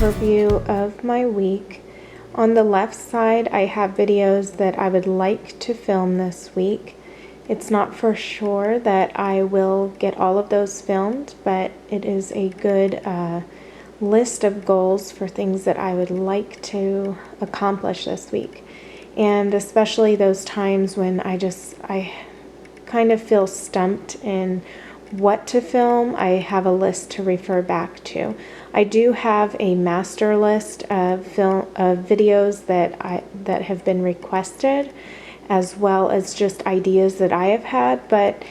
overview of my week. On the left side, I have videos that I would like to film this week. It's not for sure that I will get all of those filmed, but it is a good list of goals for things that I would like to accomplish this week. And especially those times when I kind of feel stumped in what to film, I have a list to refer back to. I do have a master list of videos that have been requested, as well as just ideas that I have had, but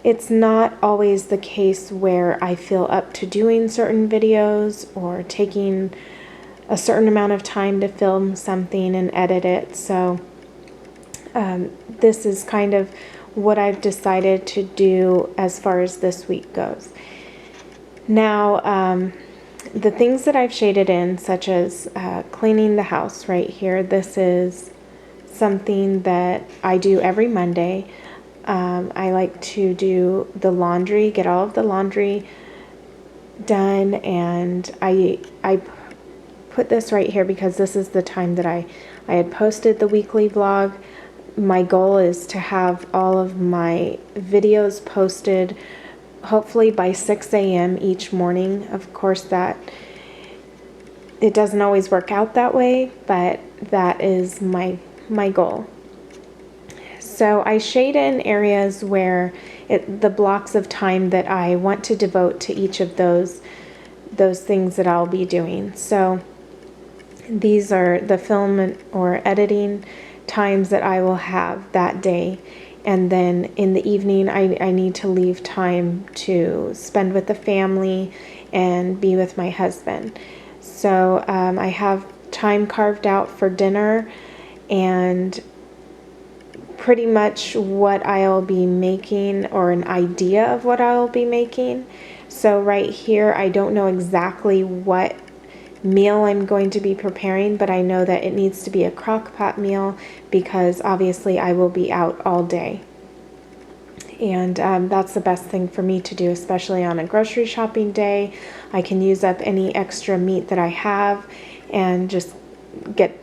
it's not always the case where I feel up to doing certain videos or taking a certain amount of time to film something and edit it. So this is kind of what I've decided to do as far as this week goes. Now, the things that I've shaded in, such as cleaning the house right here, this is something that I do every Monday. I like to do the laundry, get all of the laundry done, and I put this right here because this is the time that I had posted the weekly vlog. My goal is to have all of my videos posted hopefully by 6 a.m. each morning. Of course, that it doesn't always work out that way, but that is my goal. So I shade in areas where the blocks of time that I want to devote to each of those things that I'll be doing. So these are the film or editing times that I will have that day. And then in the evening, I need to leave time to spend with the family and be with my husband. So I have time carved out for dinner and pretty much what I'll be making, or an idea of what I'll be making. So right here, I don't know exactly what meal I'm going to be preparing, but I know that it needs to be a crock pot meal because obviously I will be out all day. And that's the best thing for me to do, especially on a grocery shopping day. I can use up any extra meat that I have and just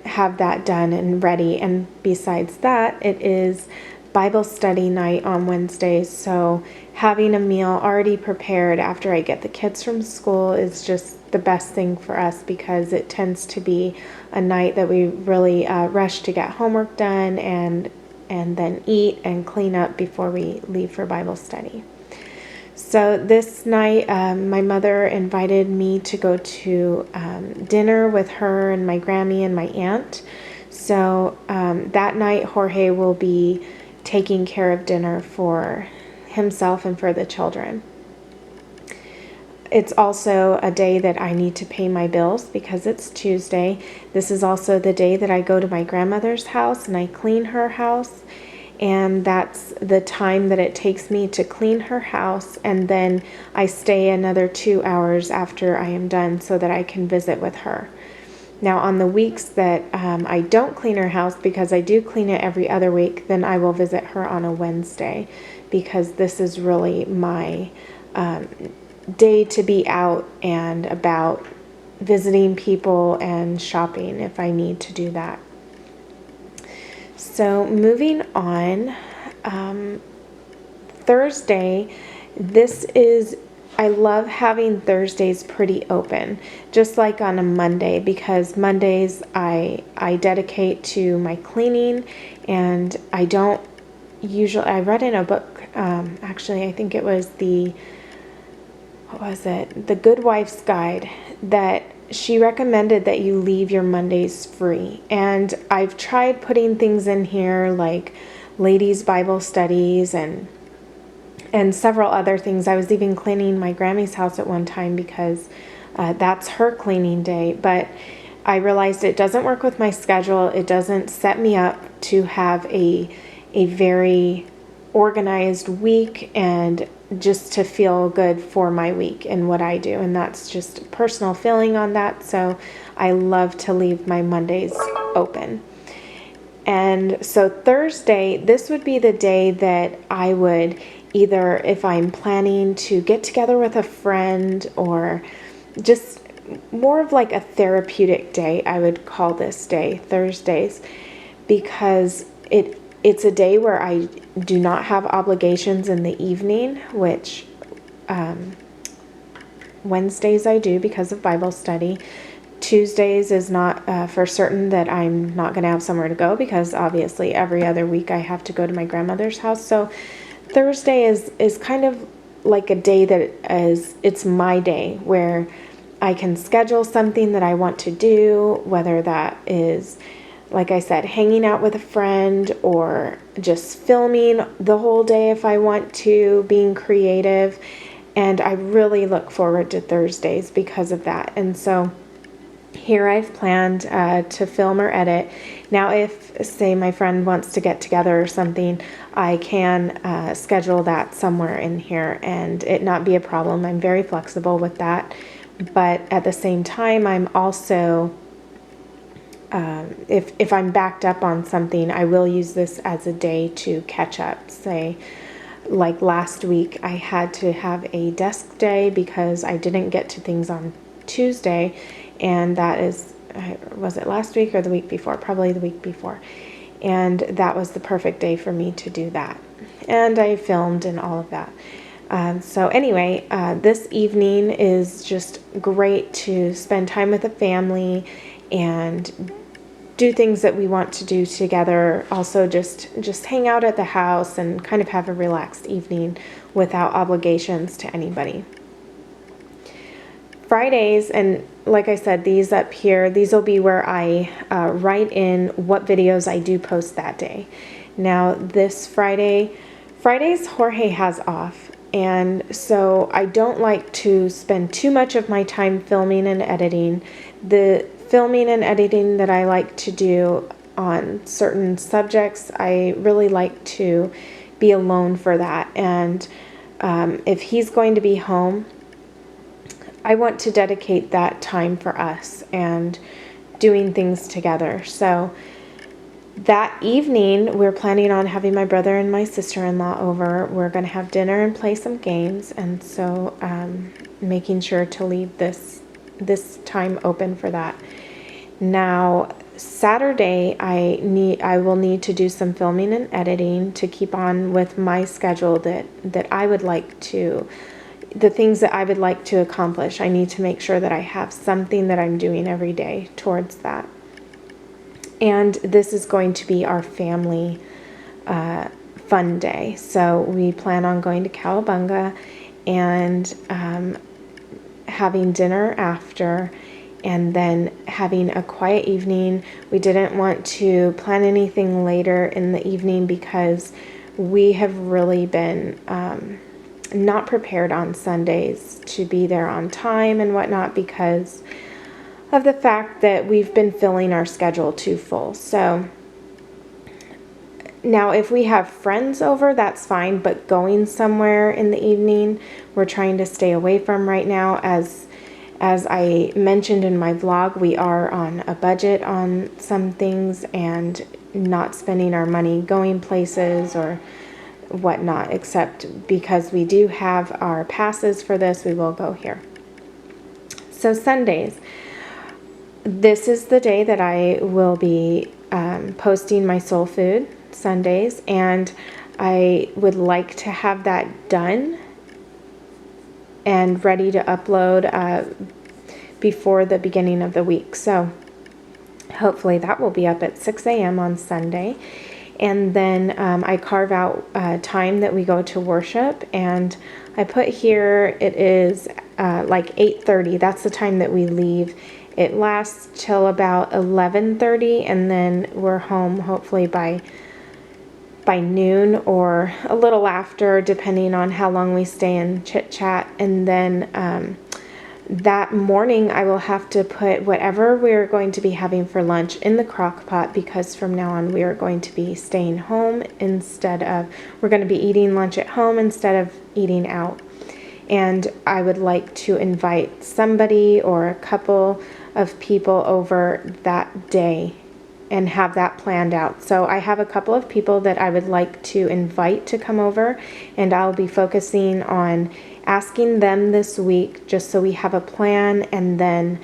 have that done and ready. And besides that, it is Bible study night on Wednesdays, so having a meal already prepared after I get the kids from school is just the best thing for us, because it tends to be a night that we really rush to get homework done and then eat and clean up before we leave for Bible study. So this night, my mother invited me to go to dinner with her and my Grammy and my aunt. So that night, Jorge will be taking care of dinner for himself and for the children. It's also a day that I need to pay my bills because it's Tuesday. This is also the day that I go to my grandmother's house and I clean her house. And that's the time that it takes me to clean her house. And then I stay another 2 hours after I am done so that I can visit with her. Now, on the weeks that I don't clean her house, because I do clean it every other week, then I will visit her on a Wednesday, because this is really my day to be out and about, visiting people and shopping if I need to do that. So moving on, Thursday, I love having Thursdays pretty open, just like on a Monday, because Mondays I dedicate to my cleaning, and I read in a book, actually I think it was the Good Wife's Guide, that she recommended that you leave your Mondays free. And I've tried putting things in here like ladies' Bible studies and several other things. I was even cleaning my Grammy's house at one time because that's her cleaning day. But I realized it doesn't work with my schedule. It doesn't set me up to have a very organized week and just to feel good for my week and what I do. And that's just a personal feeling on that. So I love to leave my Mondays open. And so Thursday, this would be the day that I would either, if I'm planning to get together with a friend or just more of like a therapeutic day, I would call this day, Thursdays, because it's a day where I do not have obligations in the evening, which Wednesdays I do because of Bible study. Tuesdays is not for certain that I'm not going to have somewhere to go, because obviously every other week I have to go to my grandmother's house. So Thursday is kind of like a day that it's my day where I can schedule something that I want to do, whether that is, like I said, hanging out with a friend, or just filming the whole day if I want to, being creative. And I really look forward to Thursdays because of that. And so here I've planned to film or edit. Now, if, say, my friend wants to get together or something, I can schedule that somewhere in here and it not be a problem. I'm very flexible with that. But at the same time, I'm also, if I'm backed up on something, I will use this as a day to catch up. Say, like last week, I had to have a desk day because I didn't get to things on Tuesday. And that is, was it last week or the week before? Probably the week before. And that was the perfect day for me to do that. And I filmed and all of that. So anyway, this evening is just great to spend time with the family and do things that we want to do together. Also just hang out at the house and kind of have a relaxed evening without obligations to anybody. Fridays, and like I said, these up here, these will be where I write in what videos I do post that day. Now this Fridays Jorge has off, and so I don't like to spend too much of my time filming and editing. The filming and editing that I like to do on certain subjects, I really like to be alone for that. And if he's going to be home, I want to dedicate that time for us and doing things together. So that evening, we're planning on having my brother and my sister-in-law over. We're going to have dinner and play some games. And so making sure to leave this time open for that. Now, Saturday, I will need to do some filming and editing to keep on with my schedule that I would like to, the things that I would like to accomplish. I need to make sure that I have something that I'm doing every day towards that. And this is going to be our family fun day. So we plan on going to Cowabunga and having dinner after, and then having a quiet evening. We didn't want to plan anything later in the evening because we have really been not prepared on Sundays to be there on time and whatnot because of the fact that we've been filling our schedule too full. So now if we have friends over, that's fine, but going somewhere in the evening, we're trying to stay away from right now. As I mentioned in my vlog, we are on a budget on some things and not spending our money going places or whatnot, except because we do have our passes for this, we will go here. So Sundays, this is the day that I will be posting my soul food Sundays, and I would like to have that done and ready to upload before the beginning of the week. So hopefully that will be up at 6 a.m. on Sunday. And then I carve out time that we go to worship, and I put here it is like 8:30. That's the time that we leave. It lasts till about 11:30, and then we're home hopefully by noon or a little after, depending on how long we stay and chit chat. And then that morning I will have to put whatever we're going to be having for lunch in the crock pot, because from now on we are going to be staying home we're going to be eating lunch at home instead of eating out. And I would like to invite somebody or a couple of people over that day and have that planned out. So I have a couple of people that I would like to invite to come over, and I'll be focusing on asking them this week just so we have a plan, and then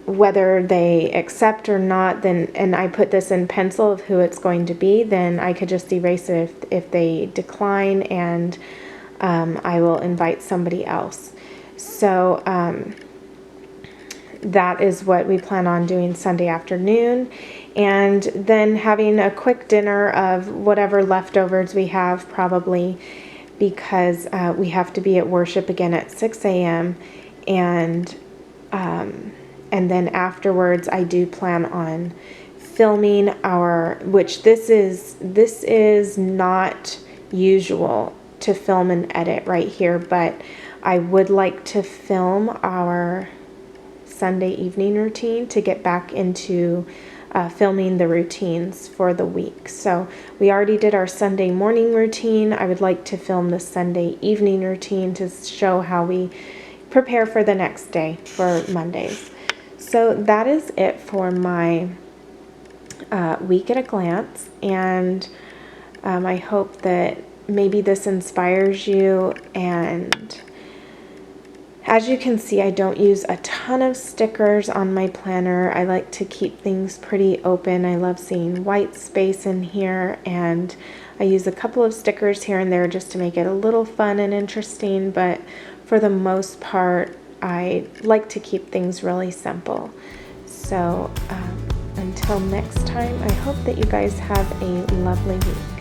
whether they accept or not, then, and I put this in pencil of who it's going to be, then I could just erase it if they decline, and I will invite somebody else. So that is what we plan on doing Sunday afternoon, and then having a quick dinner of whatever leftovers we have, probably, because we have to be at worship again at 6 a.m. And then afterwards, I do plan on filming which this is not usual to film and edit right here, but I would like to film our Sunday evening routine to get back into filming the routines for the week. So we already did our Sunday morning routine. I would like to film the Sunday evening routine to show how we prepare for the next day, for Mondays. So that is it for my week at a glance, and I hope that maybe this inspires you. And as you can see, I don't use a ton of stickers on my planner. I like to keep things pretty open. I love seeing white space in here, and I use a couple of stickers here and there just to make it a little fun and interesting, but for the most part, I like to keep things really simple. So until next time, I hope that you guys have a lovely week.